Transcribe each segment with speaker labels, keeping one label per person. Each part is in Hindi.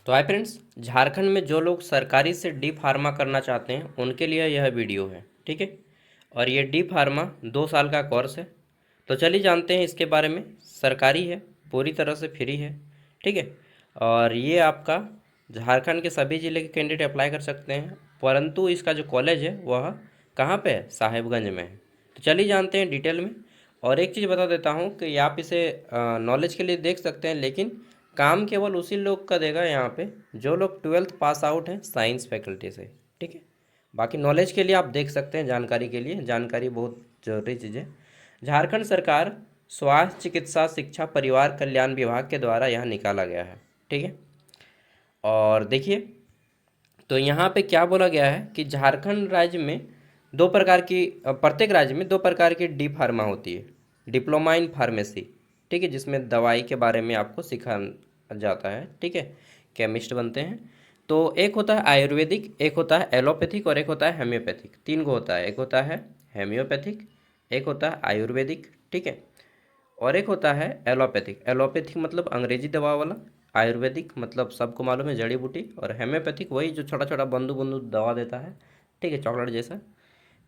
Speaker 1: तो हाय फ्रेंड्स, झारखंड में जो लोग सरकारी से डी फार्मा करना चाहते हैं उनके लिए यह वीडियो है। ठीक है। और ये डी फार्मा 2 साल का कोर्स है। तो चलिए जानते हैं इसके बारे में। सरकारी है, पूरी तरह से फ्री है। ठीक है। और ये आपका झारखंड के सभी ज़िले के कैंडिडेट अप्लाई कर सकते हैं, परंतु इसका जो कॉलेज है वह कहाँ पे है? साहेबगंज में है। तो चलिए जानते हैं डिटेल में। और एक चीज़ बता देता हूँ कि आप इसे नॉलेज के लिए देख सकते हैं, लेकिन काम केवल उसी लोग का देगा यहाँ पे जो लोग 12th पास आउट हैं साइंस फैकल्टी से। ठीक है। बाकी नॉलेज के लिए आप देख सकते हैं, जानकारी के लिए। जानकारी बहुत जरूरी चीज़ है। झारखंड सरकार स्वास्थ्य चिकित्सा शिक्षा परिवार कल्याण विभाग के द्वारा यह निकाला गया है। ठीक है। और देखिए, तो यहाँ पे क्या बोला गया है कि झारखंड राज्य में दो प्रकार की प्रत्येक राज्य में दो प्रकार की डी फार्मा होती है। डिप्लोमा इन फार्मेसी, ठीक है, जिसमें दवाई के बारे में आपको सिखाया जाता है। ठीक है। केमिस्ट बनते हैं। तो एक होता है आयुर्वेदिक, एक होता है एलोपैथिक और एक होता है हेम्योपैथिक। तीन गो होता है। एक होता है हेम्योपैथिक, एक होता है आयुर्वेदिक, ठीक है, और एक होता है एलोपैथिक। एलोपैथिक मतलब अंग्रेजी दवा वाला, आयुर्वेदिक मतलब सबको मालूम है जड़ी बूटी, और हेम्योपैथिक वही जो छोटा छोटा बंदू बंदू दवा देता है, ठीक है, चॉकलेट जैसा।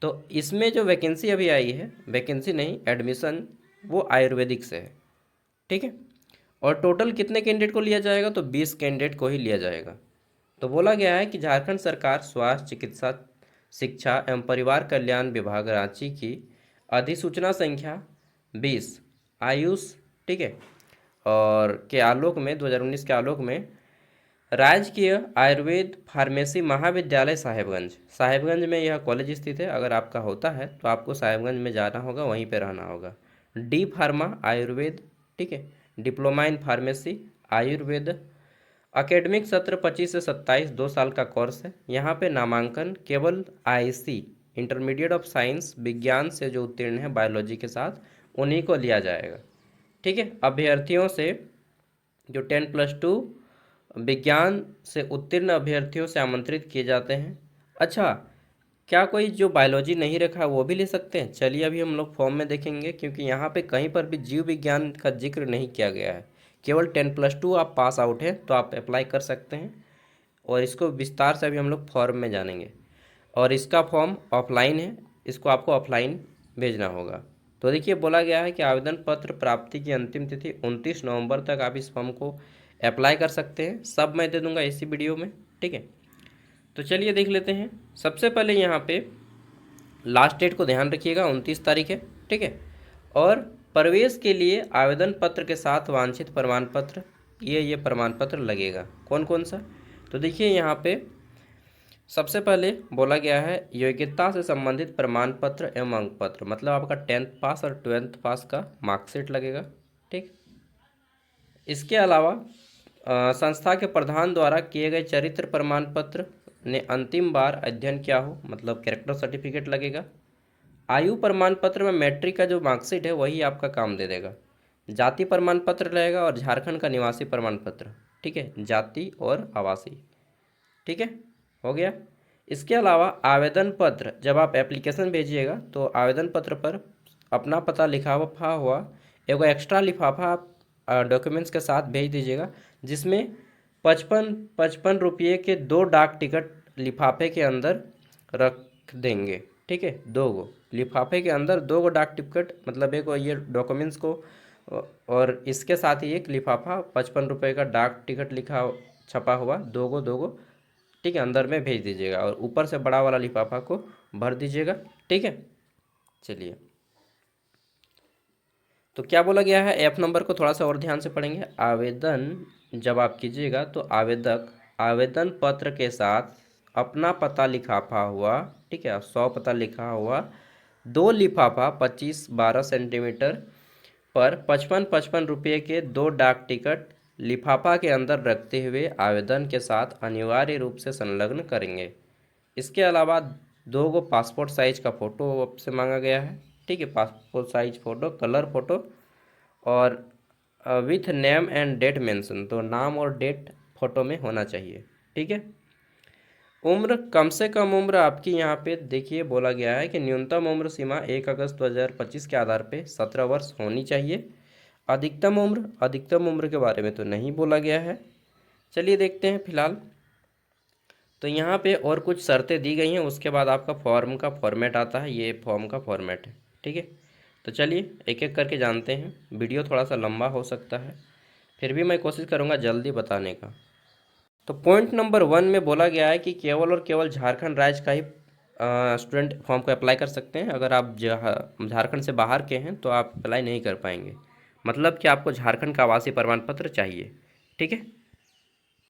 Speaker 1: तो इसमें जो वैकेंसी अभी आई है, वैकेंसी नहीं एडमिशन, वो आयुर्वेदिक से है। ठीक है। और टोटल कितने कैंडिडेट को लिया जाएगा? तो 20 कैंडिडेट को ही लिया जाएगा। तो बोला गया है कि झारखंड सरकार स्वास्थ्य चिकित्सा शिक्षा एवं परिवार कल्याण विभाग रांची की अधिसूचना संख्या 20 आयुष, ठीक है, और के आलोक में 2019 के आलोक में राजकीय आयुर्वेद फार्मेसी महाविद्यालय साहेबगंज, साहेबगंज में यह कॉलेज स्थित है। अगर आपका होता है तो आपको साहेबगंज में जाना होगा, वहीं पे रहना होगा। डी फार्मा आयुर्वेद, ठीक है, diploma in pharmacy Ayurveda, academic सत्र 25 से 27, 2 साल का कोर्स है। यहाँ पे नामांकन केवल आईसी इंटरमीडिएट ऑफ साइंस विज्ञान से जो उत्तीर्ण है बायोलॉजी के साथ, उन्हीं को लिया जाएगा। ठीक है। अभ्यर्थियों से जो 10+2 विज्ञान से उत्तीर्ण अभ्यर्थियों से आमंत्रित किए जाते हैं। अच्छा, क्या कोई जो बायोलॉजी नहीं रखा है वो भी ले सकते हैं? चलिए अभी हम लोग फॉर्म में देखेंगे, क्योंकि यहाँ पे कहीं पर भी जीव विज्ञान का जिक्र नहीं किया गया है। केवल 10+2 आप पास आउट हैं तो आप अप्लाई कर सकते हैं। और इसको विस्तार से अभी हम लोग फॉर्म में जानेंगे। और इसका फॉर्म ऑफलाइन है, इसको आपको ऑफलाइन भेजना होगा। तो देखिए, बोला गया है कि आवेदन पत्र प्राप्ति की अंतिम तिथि 29 नवंबर तक आप इस फॉर्म को अप्लाई कर सकते हैं। सब मैं दे दूंगा इसी वीडियो में। ठीक है। तो चलिए देख लेते हैं। सबसे पहले यहाँ पे लास्ट डेट को ध्यान रखिएगा, 29 तारीख है। ठीक है। और प्रवेश के लिए आवेदन पत्र के साथ वांछित प्रमाण पत्र, ये प्रमाण पत्र लगेगा। कौन कौन सा? तो देखिए यहाँ पे सबसे पहले बोला गया है योग्यता से संबंधित प्रमाण पत्र एवं अंक पत्र, मतलब आपका 10th पास और 12th पास का मार्कशीट लगेगा। ठीक। इसके अलावा संस्था के प्रधान द्वारा किए गए चरित्र प्रमाण पत्र ने अंतिम बार अध्ययन किया हो, मतलब कैरेक्टर सर्टिफिकेट लगेगा। आयु प्रमाण पत्र में मैट्रिक का जो मार्कशीट है वही आपका काम दे देगा। जाति प्रमाण पत्र रहेगा और झारखंड का निवासी प्रमाण पत्र, ठीक है, जाति और आवासीय। ठीक है, हो गया। इसके अलावा आवेदन पत्र, जब आप एप्लीकेशन भेजिएगा तो आवेदन पत्र पर अपना पता लिखा हुआ एगो एक्स्ट्रा लिफाफा आप डॉक्यूमेंट्स के साथ भेज दीजिएगा, जिसमें 55 रुपये के 2 डाक टिकट लिफाफे के अंदर रख देंगे। ठीक है, 2 गो लिफाफे के अंदर 2 गो डाक टिकट, मतलब एक ये डॉक्यूमेंट्स को, और इसके साथ ही एक लिफाफा 55 रुपये का डाक टिकट लिखा छपा हुआ 2 गो, ठीक है, अंदर में भेज दीजिएगा। और ऊपर से बड़ा वाला लिफाफा को भर दीजिएगा। ठीक है। चलिए, तो क्या बोला गया है, एफ नंबर को थोड़ा सा और ध्यान से पढ़ेंगे। आवेदन जब आप कीजिएगा तो आवेदक आवेदन पत्र के साथ अपना पता लिखाफा हुआ, ठीक है, 100 पता लिखा हुआ 2 लिफाफा 25-12 सेंटीमीटर पर 55-55 रुपये के 2 डाक टिकट लिफाफा के अंदर रखते हुए आवेदन के साथ अनिवार्य रूप से संलग्न करेंगे। इसके अलावा 2 गो पासपोर्ट साइज का फ़ोटो आपसे मांगा गया है। ठीक है, passport size photo, colour photo, और with name and date mention, तो नाम और डेट फ़ोटो में होना चाहिए। ठीक है। उम्र, कम से कम उम्र आपकी यहाँ पे देखिए बोला गया है कि न्यूनतम उम्र सीमा 1 अगस्त 2025 के आधार पे 17 वर्ष होनी चाहिए। अधिकतम उम्र के बारे में तो नहीं बोला गया है। चलिए देखते हैं फिलहाल। तो यहाँ पे और कुछ शर्तें दी गई हैं, उसके बाद आपका फॉर्म का फॉर्मेट आता है, ये फॉर्म का फॉर्मेट है। ठीक है, तो चलिए एक एक करके जानते हैं। वीडियो थोड़ा सा लंबा हो सकता है, फिर भी मैं कोशिश करूँगा जल्दी बताने का। तो पॉइंट नंबर 1 में बोला गया है कि केवल और केवल झारखंड राज्य का ही स्टूडेंट फॉर्म को अप्लाई कर सकते हैं। अगर आप झारखंड से बाहर के हैं तो आप अप्लाई नहीं कर पाएंगे, मतलब कि आपको झारखंड का आवासीय प्रमाण पत्र चाहिए। ठीक है,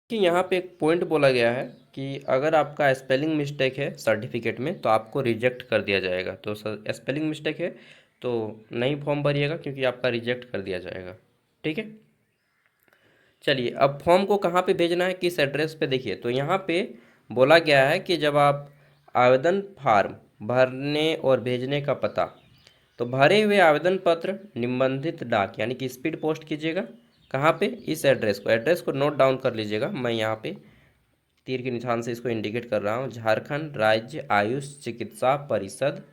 Speaker 1: कि यहाँ पे एक पॉइंट बोला गया है कि अगर आपका स्पेलिंग मिस्टेक है सर्टिफिकेट में तो आपको रिजेक्ट कर दिया जाएगा। तो स्पेलिंग मिस्टेक है तो नहीं फॉर्म भरिएगा, क्योंकि आपका रिजेक्ट कर दिया जाएगा। ठीक है, चलिए अब फॉर्म को कहाँ पे भेजना है, किस एड्रेस पे, देखिए तो यहाँ पे बोला गया है कि जब आप आवेदन फार्म भरने और भेजने का पता, तो भरे हुए आवेदन पत्र निबंधित डाक यानी कि स्पीड पोस्ट कीजिएगा। कहाँ पे, इस एड्रेस को नोट डाउन कर लीजिएगा। मैं यहाँ पे तीर के निशान से इसको इंडिकेट कर रहा हूँ। झारखंड राज्य आयुष चिकित्सा परिषद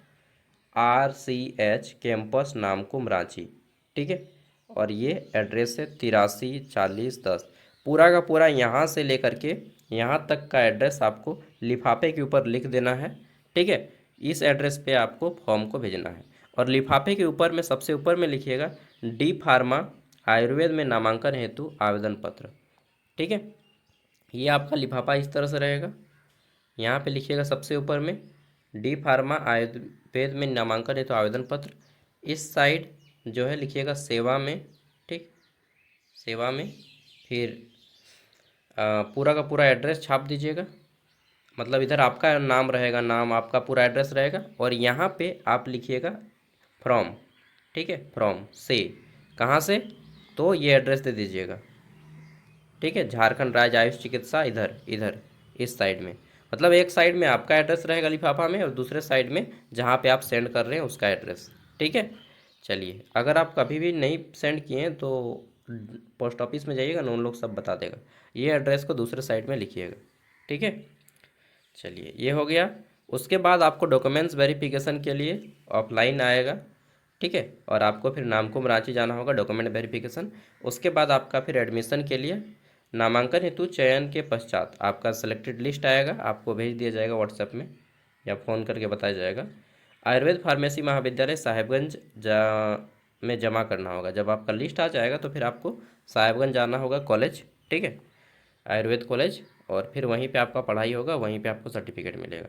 Speaker 1: RCH कैंपस नामकुम रांची। ठीक है, और ये एड्रेस है 834010। पूरा का पूरा यहाँ से लेकर के यहाँ तक का एड्रेस आपको लिफाफे के ऊपर लिख देना है। ठीक है, इस एड्रेस पे आपको फॉर्म को भेजना है। और लिफाफे के ऊपर में सबसे ऊपर में लिखिएगा डी फार्मा आयुर्वेद में नामांकन हेतु आवेदन पत्र। ठीक है, ये आपका लिफाफा इस तरह से रहेगा। यहाँ पे लिखिएगा सबसे ऊपर में डी फार्मा आयुर्वेद में नामांकन हेतु आवेदन पत्र। इस साइड जो है लिखिएगा सेवा में। ठीक, सेवा में फिर पूरा का पूरा एड्रेस छाप दीजिएगा। मतलब इधर आपका नाम रहेगा, नाम आपका पूरा एड्रेस रहेगा, और यहाँ पे आप लिखिएगा फ्रॉम। ठीक है, फ्रॉम से, कहाँ से, तो ये एड्रेस दे दीजिएगा। ठीक है, झारखंड राज्य आयुष चिकित्सा, इधर इधर इस साइड में, मतलब एक साइड में आपका एड्रेस रहेगा लिफाफा में, और दूसरे साइड में जहाँ पे आप सेंड कर रहे हैं उसका एड्रेस। ठीक है, चलिए अगर आप कभी भी नहीं सेंड किए हैं तो पोस्ट ऑफिस में जाइएगा ना, उन लोग सब बता देगा। ये एड्रेस को दूसरे साइड में लिखिएगा। ठीक है, चलिए ये हो गया। उसके बाद आपको डॉक्यूमेंट्स वेरिफिकेशन के लिए ऑफलाइन आएगा। ठीक है, और आपको फिर नामकुम रांची जाना होगा डॉक्यूमेंट वेरिफिकेशन। उसके बाद आपका फिर एडमिशन के लिए नामांकन हेतु चयन के पश्चात आपका सेलेक्टेड लिस्ट आएगा, आपको भेज दिया जाएगा व्हाट्सएप में या फ़ोन करके बताया जाएगा। आयुर्वेद फार्मेसी महाविद्यालय साहेबगंज में जमा करना होगा। जब आपका लिस्ट आ जाएगा तो फिर आपको साहेबगंज जाना होगा कॉलेज। ठीक है, आयुर्वेद कॉलेज, और फिर वहीं पे आपका पढ़ाई होगा, वहीं पे आपको सर्टिफिकेट मिलेगा।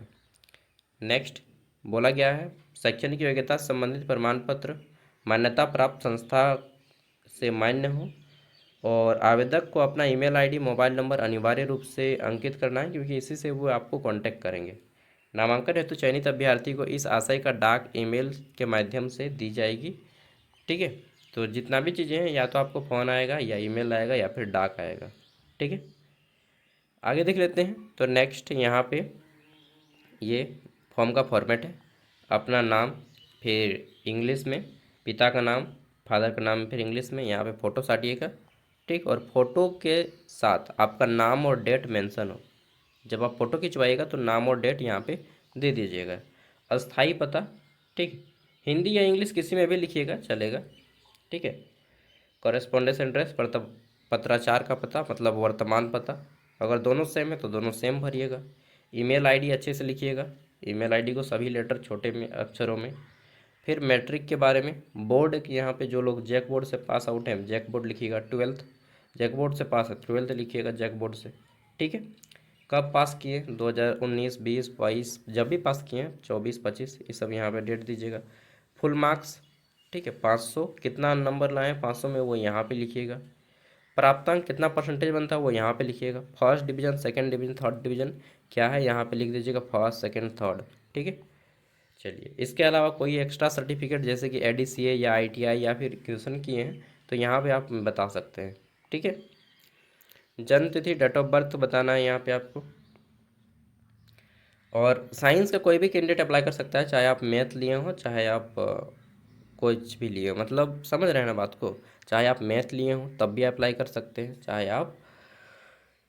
Speaker 1: नेक्स्ट बोला गया है शैक्षणिक योग्यता संबंधित प्रमाण पत्र मान्यता प्राप्त संस्था से मान्य हो, और आवेदक को अपना ईमेल आईडी मोबाइल नंबर अनिवार्य रूप से अंकित करना है, क्योंकि इसी से वो आपको कांटेक्ट करेंगे। नामांकन हेतु चयनित अभ्यर्थी को इस आशय का डाक ईमेल के माध्यम से दी जाएगी। ठीक है, तो जितना भी चीज़ें हैं, या तो आपको फ़ोन आएगा या ईमेल आएगा या फिर डाक आएगा। ठीक है, आगे देख लेते हैं। तो नेक्स्ट यहाँ पे ये फॉर्म का फॉर्मेट है। अपना नाम, फिर इंग्लिश में पिता का नाम, फादर का नाम फिर इंग्लिश में, यहाँ पे फ़ोटो साटिएगा। ठीक, और फोटो के साथ आपका नाम और डेट मेंशन हो। जब आप फ़ोटो खिंचवाइएगा तो नाम और डेट यहाँ पे दे दीजिएगा। अस्थाई पता, ठीक, हिंदी या इंग्लिश किसी में भी लिखिएगा चलेगा। ठीक है, कॉरेस्पॉन्डेंस एड्रेस पत्राचार का पता मतलब वर्तमान पता, अगर दोनों सेम है तो दोनों सेम भरिएगा। ईमेल आईडी अच्छे से लिखिएगा, ईमेल आईडी को सभी लेटर छोटे में अक्षरों में। फिर मैट्रिक के बारे में, बोर्ड के यहाँ पे जो लोग जैक बोर्ड से पास आउट हैं जैक बोर्ड लिखिएगा। 12th जैक बोर्ड से पास है 12th लिखिएगा जैक बोर्ड से। ठीक है, कब पास किए, 2019, 20, 22, जब भी पास किए हैं 24, 25, ये सब यहाँ पे डेट दीजिएगा। फुल मार्क्स, ठीक है, 500 कितना नंबर लाए 500 में वो यहाँ पे लिखिएगा। प्राप्तांक कितना परसेंटेज बनता है वो यहाँ पे लिखिएगा। First division, second division, third division क्या है यहाँ पे लिख दीजिएगा, फर्स्ट सेकंड थर्ड। ठीक है, चलिए इसके अलावा कोई एक्स्ट्रा सर्टिफिकेट जैसे कि ADCA या ITI या फिर ग्रेजुएशन किए हैं तो यहाँ पे आप बता सकते हैं। ठीक है, जन्म तिथि डेट ऑफ बर्थ बताना है यहाँ पे आपको। और साइंस का कोई भी कैंडिडेट अप्लाई कर सकता है, चाहे आप मैथ लिए हो चाहे आप कुछ भी लिए हो, मतलब समझ रहे हैं ना बात को। चाहे आप मैथ लिए हो तब भी अप्लाई कर सकते हैं, चाहे आप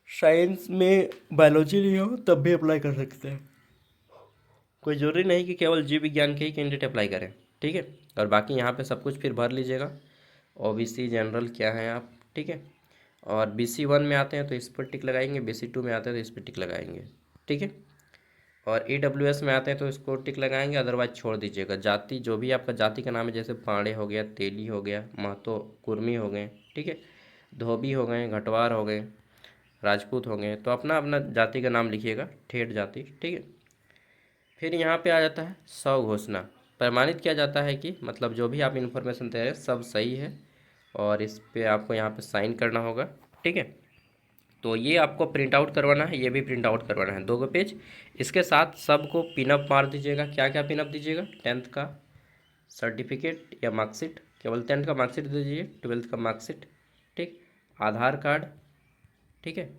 Speaker 1: साइंस में बायोलॉजी लिए हो तब भी अप्लाई कर सकते हैं। कोई ज़रूरी नहीं कि केवल जीव विज्ञान के ही कैंडिडेट अप्लाई करें। ठीक है, और बाकी यहाँ पे सब कुछ फिर भर लीजिएगा। OBC जनरल क्या है आप। ठीक है, और BC1 में आते हैं तो इस पर टिक लगाएंगे, BC2 में आते हैं तो इस पर टिक लगाएंगे, ठीक है। और EWS में आते हैं तो इसको टिक लगाएंगे, अदरवाइज छोड़ दीजिएगा। जाति जो भी आपका जाति का नाम है, जैसे पांडे हो गया, तेली हो गया, महतो, कुर्मी हो गए, ठीक है, धोबी हो गए, घटवार हो गए, राजपूत हो गए, तो अपना अपना जाति का नाम लिखिएगा, ठेठ जाति, ठीक है। फिर यहाँ पे आ जाता है स्वघोषणा। प्रमाणित किया जाता है कि मतलब जो भी आप इन्फॉर्मेशन दे रहे हैं सब सही है, और इस पे आपको यहाँ पे साइन करना होगा, ठीक है। तो ये आपको प्रिंट आउट करवाना है, ये भी प्रिंट आउट करवाना है, 2 पेज। इसके साथ सबको पिनअप मार दीजिएगा। क्या क्या पिनअप दीजिएगा? 10th का सर्टिफिकेट या मार्कशीट, केवल 10th का मार्कशीट दे दीजिए, 12th का मार्कशीट, ठीक, आधार कार्ड, ठीक है,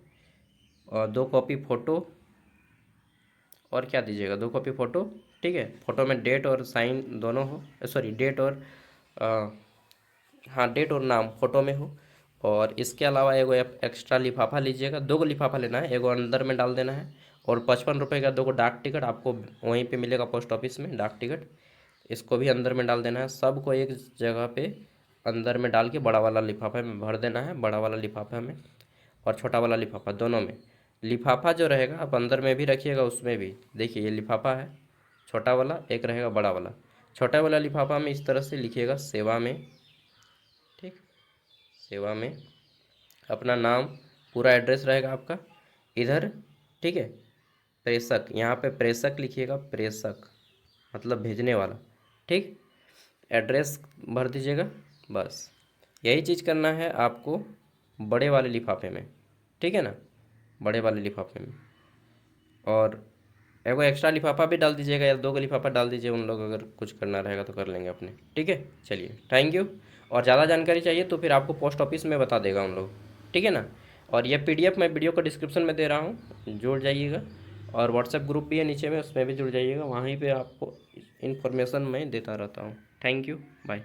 Speaker 1: और 2 कॉपी फ़ोटो, और क्या दीजिएगा, 2 कॉपी फ़ोटो, ठीक है। फ़ोटो में डेट और साइन दोनों हो, सॉरी डेट और हाँ डेट और नाम फ़ोटो में हो। और इसके अलावा एगो एक्स्ट्रा लिफाफा लीजिएगा, 2 लिफाफा लेना है, एगो अंदर में डाल देना है। और 55 रुपये का 2 डाक टिकट आपको वहीं पे मिलेगा पोस्ट ऑफिस में, डाक टिकट, इसको भी अंदर में डाल देना है। सबको एक जगह पे अंदर में डाल के बड़ा वाला लिफाफा में भर देना है, बड़ा वाला लिफाफा में और छोटा वाला लिफाफा दोनों में। लिफाफा जो रहेगा आप अंदर में भी रखिएगा, उसमें भी देखिए ये लिफाफा है छोटा वाला, एक रहेगा बड़ा वाला। छोटा वाला लिफाफा में इस तरह से लिखिएगा सेवा में, ठीक, सेवा में अपना नाम, पूरा एड्रेस रहेगा आपका इधर, ठीक है। प्रेषक, यहाँ पे प्रेषक लिखिएगा, प्रेषक मतलब भेजने वाला, ठीक, एड्रेस भर दीजिएगा। बस यही चीज़ करना है आपको बड़े वाले लिफाफे में, ठीक है ना, बड़े वाले लिफाफे में। और एगो एक्स्ट्रा लिफाफा भी डाल दीजिएगा, या 2 लिफाफा डाल दीजिए, उन लोग अगर कुछ करना रहेगा तो कर लेंगे अपने, ठीक है। चलिए थैंक यू। और ज़्यादा जानकारी चाहिए तो फिर आपको पोस्ट ऑफिस में बता देगा उन लोग, ठीक है ना। और ये PDF मैं वीडियो को डिस्क्रिप्शन में दे रहा हूँ, जुड़ जाइएगा। और व्हाट्सएप ग्रुप भी है नीचे में, उसमें भी जुड़ जाइएगा, वहीं पर आपको इन्फॉर्मेशन मैं देता रहता हूँ। Thank you, bye.